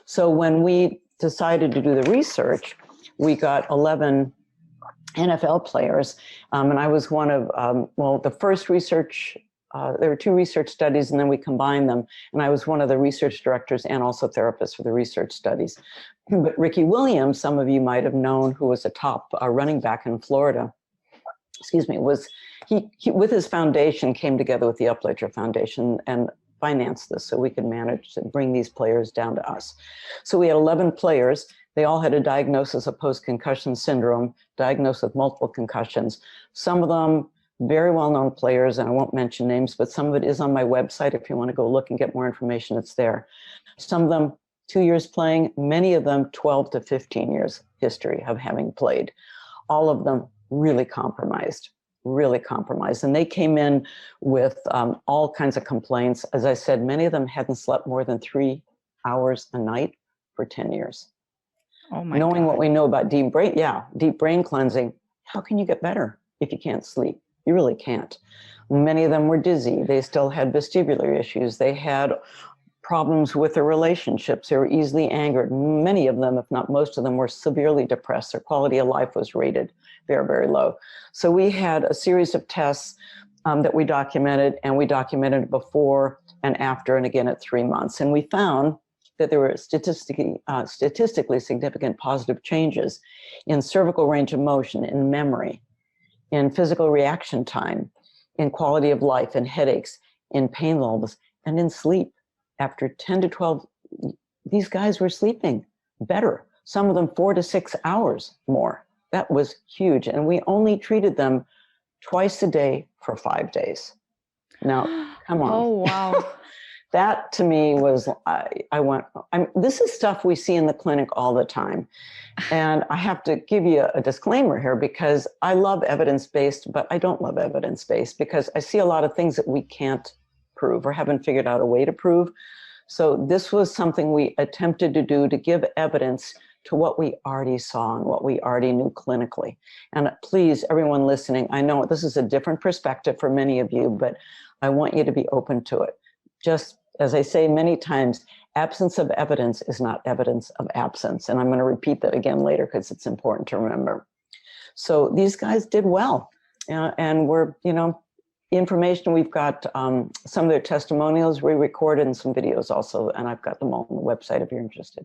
So when we decided to do the research, we got 11 NFL players, and I was one of, well, the first research, there were 2 research studies and then we combined them, and I was one of the research directors and also therapists for the research studies. But Ricky Williams, some of you might have known, who was a top running back in Florida, excuse me, was, he with his foundation came together with the Upledger Foundation and financed this so we could manage to bring these players down to us. So we had 11 players. They all had a diagnosis of post-concussion syndrome, diagnosed with multiple concussions. Some of them very well-known players, and I won't mention names, but some of it is on my website. If you want to go look and get more information, it's there. Some of them 2 years playing, many of them 12 to 15 years history of having played. All of them really compromised. And they came in with all kinds of complaints. As I said, many of them hadn't slept more than 3 hours a night for 10 years. Oh my Knowing God. what we know about deep brain cleansing, how can you get better if you can't sleep? You really can't. Many of them were dizzy. They still had vestibular issues. They had problems with their relationships. They were easily angered. Many of them, if not most of them, were severely depressed. Their quality of life was rated very, very low. So we had a series of tests that we documented, and we documented before and after, and again at 3 months. And we found that there were statistically significant positive changes in cervical range of motion, in memory, in physical reaction time, in quality of life, in headaches, in pain levels, and in sleep. After 10 to 12, these guys were sleeping better. Some of them 4 to 6 hours more. That was huge. And we only treated them twice a day for 5 days. Now, come on. Oh, wow. That to me was, this is stuff we see in the clinic all the time. And I have to give you a disclaimer here, because I love evidence-based, but I don't love evidence-based because I see a lot of things that we can't prove or haven't figured out a way to prove. So this was something we attempted to do to give evidence to what we already saw and what we already knew clinically. And please, everyone listening, I know this is a different perspective for many of you, but I want you to be open to it. Just as I say many times, absence of evidence is not evidence of absence. And I'm going to repeat that again later because it's important to remember. So these guys did well. And we're, information, we've got some of their testimonials we recorded and some videos also, and I've got them all on the website if you're interested.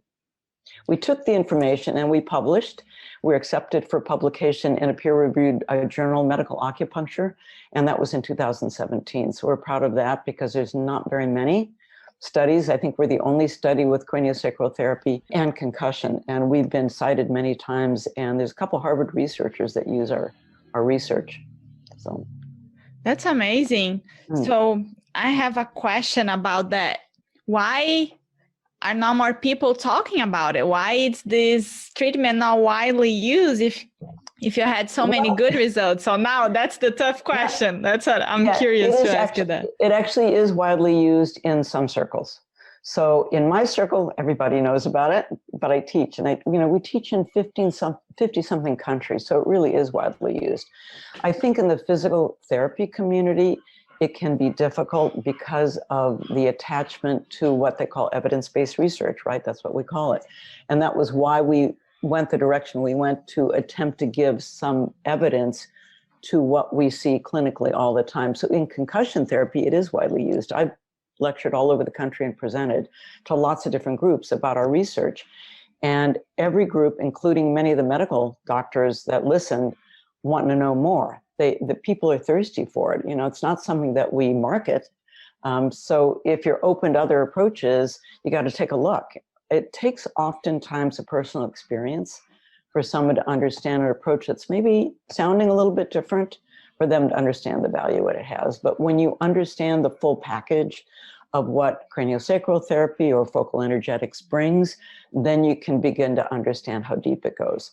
We took the information and we published. We're accepted for publication in a peer-reviewed journal, Medical Acupuncture, and that was in 2017. So we're proud of that because there's not very many studies. I think we're the only study with craniosacral therapy and concussion, and we've been cited many times, and there's a couple Harvard researchers that use our research. So that's amazing. So I have a question about that. Why are not more people talking about it? Why is this treatment not widely used if you had so many good results? So now that's the tough question. That's what I'm curious to ask you that. It actually is widely used in some circles. So in my circle, everybody knows about it, but I teach, and we teach in 50-something countries, so it really is widely used. I think in the physical therapy community, it can be difficult because of the attachment to what they call evidence-based research, right? That's what we call it. And that was why we went the direction we went, to attempt to give some evidence to what we see clinically all the time. So in concussion therapy, it is widely used. I've lectured all over the country and presented to lots of different groups about our research. And every group, including many of the medical doctors that listened, want to know more. The people are thirsty for it. It's not something that we market. So if you're open to other approaches, you got to take a look. It takes oftentimes a personal experience for someone to understand an approach that's maybe sounding a little bit different, for them to understand the value that it has. But when you understand the full package of what craniosacral therapy or focal energetics brings, then you can begin to understand how deep it goes.